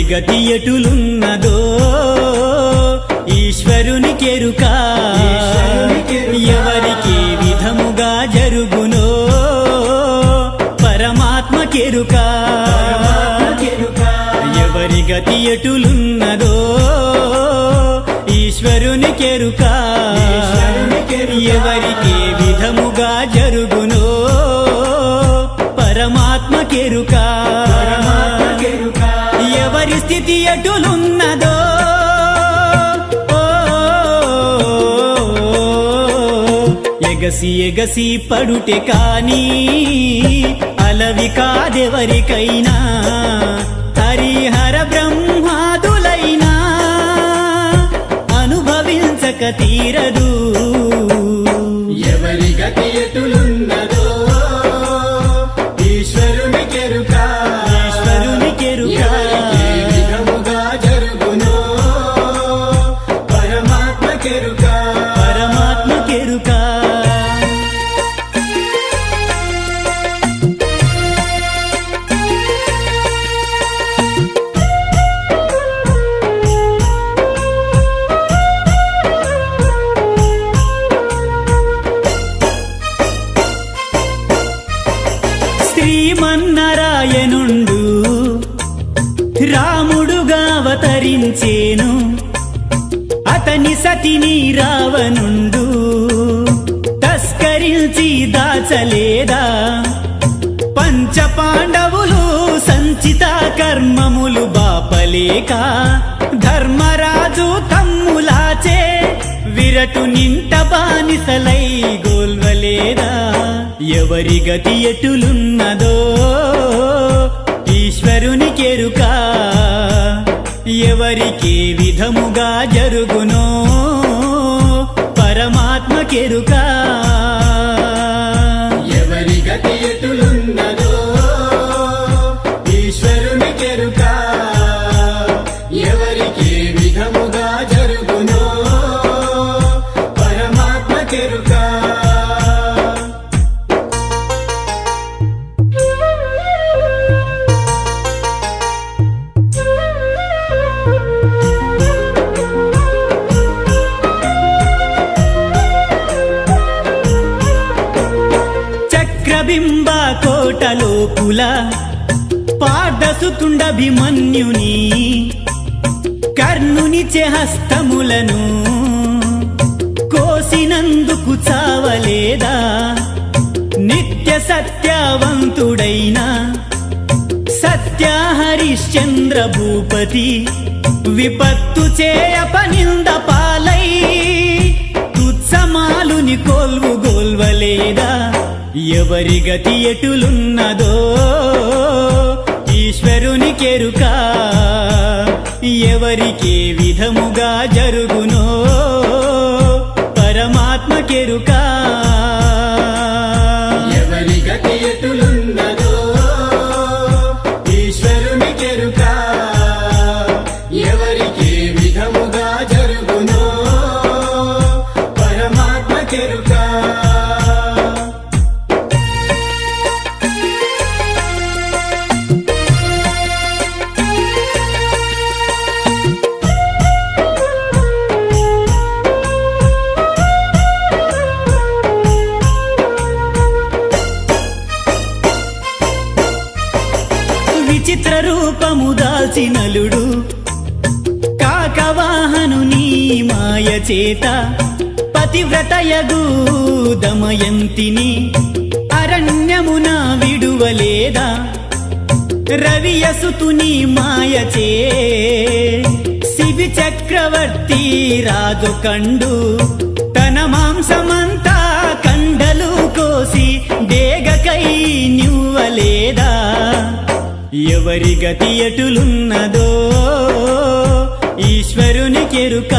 ఎవరి గతి ఎటులున్నదో ఈశ్వరునికెరుక ఎవరికి విధముగా జరుగునో పరమాత్మకెరుక ఎవరి గతి ఎటులున్నదో ఈశ్వరునికెరుక ఎవరికి విధముగా జరుగునో పరమాత్మకెరుక ఎవరి స్థితి ఎటులున్నదో ఎగసి ఎగసి పడుటే కాని అలవి కాదెవరికైనా హరిహర బ్రహ్మాదులైనా అనుభవించక తీరదు ఎవరి గతి ఎటులున్నదో ఈశ్వరునికెరుక ఎవరికి విధముగా జరుగునో పరమాత్మకెరుక శ్రీమన్నారాయణుండు రాముడుగా అవతరించేను అతని సతిని రావణుండు తస్కరించి దాచలేదా పంచ పాండవులు సంచిత కర్మములు బాపలేక ధర్మరాజు తమ్ములాచే విరటు నింట బానిసలై గోల్వలేదా ఎవరి గతి ఎటులున్నదో ఈశ్వరునికెరుక ఎవరికి విధముగా జరుగునో పరమాత్మకెరుక ఎవరి గతి ఎటులున్నదో ఈశ్వరునికెరుక ఎవరికి విధముగా జరుగునో పరమాత్మకెరుక బింబ కోటలోపుల పార్దసుతుండభిమన్యుని కర్ణునిచే హస్తములను కోసినందుకు చావలేదా నిత్య సత్యవంతుడైన సత్య హరిశ్చంద్ర భూపతి విపత్తు చేయపనింద పాలై తుత్సమాలుని కోల్వు గోల్వలేదా ఎవరి గతి ఎటులున్నదో ఈశ్వరునికెరుక ఎవరికి విధముగా జరుగునో పరమాత్మకెరుక ఎవరి గతి ఎటులున్నదో ఈశ్వరునికెరుక ఎవరికి విధముగా జరుగునో పరమాత్మకెరుక విచిత్ర రూపము దాల్చినలుడు కాకవాహనుని మాయ చేత పతివ్రతయగు దమయంతిని అరణ్యమున విడువలేదా రవియసుతుని మాయచే శివి చక్రవర్తి రాజు కండు తన మాంసమంతా కండలు కోసి డేగకై నివ్వలేదా ఎవరి గతి ఎటులున్నదో ఈశ్వరునికెరుక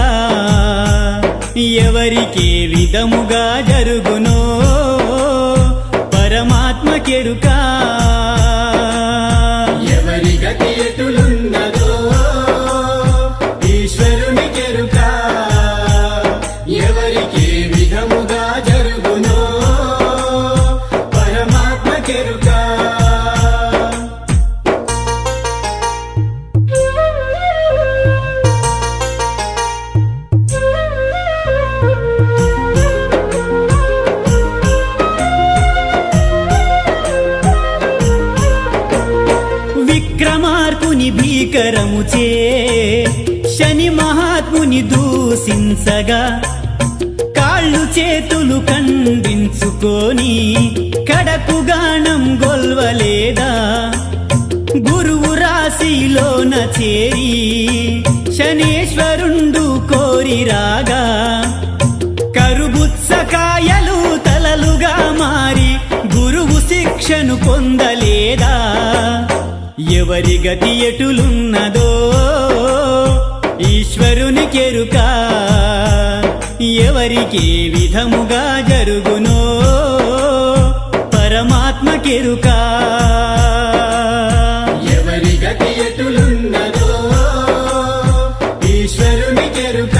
ఎవరికి విధముగా జరుగునో పరమాత్మకెరుక ఎవరి గతి ఎటులున్నదో ఈశ్వరునికెరుక ఎవరికి విధముగా జరుగునో పరమాత్మకెరుక కనికరముచే శని మహాత్ముని దూషించగా కాళ్ళు చేతులు ఖండించుకొని కడకు గానం గొల్వలేదా గురువు రాశిలోన చేరి శనేశ్వరుండు కోరి రాగా కరుబుత్సకాయలు తలలుగా మారి గురువు శిక్షను పొందలేదా ఎవరి గతి ఎటులున్నదో ఈశ్వరుని కెరుక ఎవరికి విధముగా జరుగునో పరమాత్మ కెరుక ఎవరి గతి ఎటులున్నదో ఈశ్వరుని కెరుక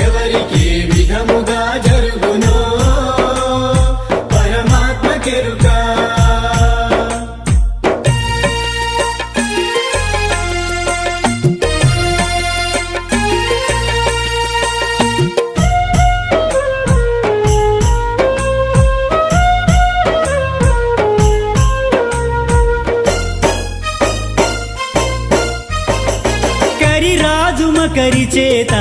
ఎవరికి విధముగా జరుగునో పరమాత్మ కెరుక కరి చేత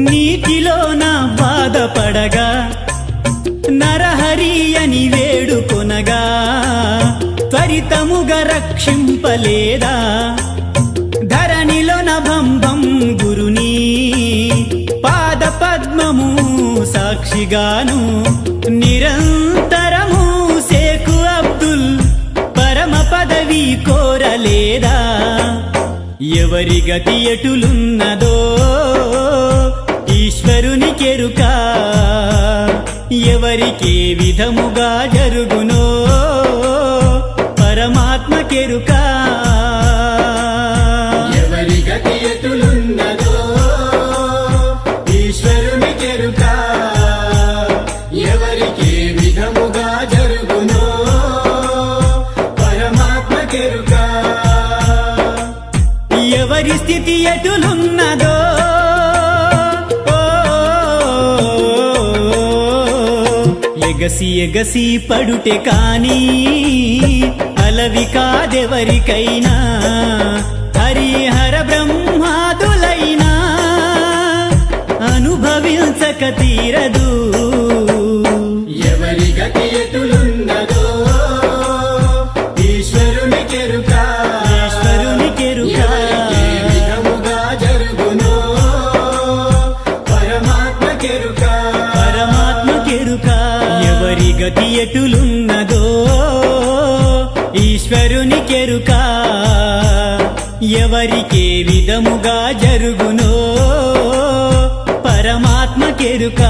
నీటిలోన బాధపడగా నరహరి అని వేడుకొనగా త్వరితముగా రక్షింపలేదా ధరణిలోన భంభం గురుని పాద పద్మము సాక్షిగాను నిరంతరము శేఖు అబ్దుల్ పరమ పదవి కోరలేదా ఎవరి గతి ఎటులున్నదో ఈశ్వరుని కెరుక ఎవరికి విధముగా జరుగునో పరమాత్మ కెరుక ఎవరి గతి ఎటులున్నదో ఈశ్వరుని కెరుక ఎవరికి విధముగా జరుగునో పరమాత్మ కెరుక ఎవరి స్థితి ఎటులున్నదో ఎగసి ఎగసి పడుటే కాని అలవి కాదెవరికైనా హరిహర బ్రహ్మాదులైనా అనుభవించక తీరదు ఎవరి గతి ఎటులున్నదో ఈశ్వరుని కెరుక ఈశ్వరుని కెరుక ఎవరికి విధముగా జరుగునో పరమాత్మ కెరుక పరమాత్మ కెరుక ఎవరి గతి ఎటులున్నదో ఈశ్వరుని కెరుక ఎవరికి విధముగా జరుగునో పరమాత్మ కెరుక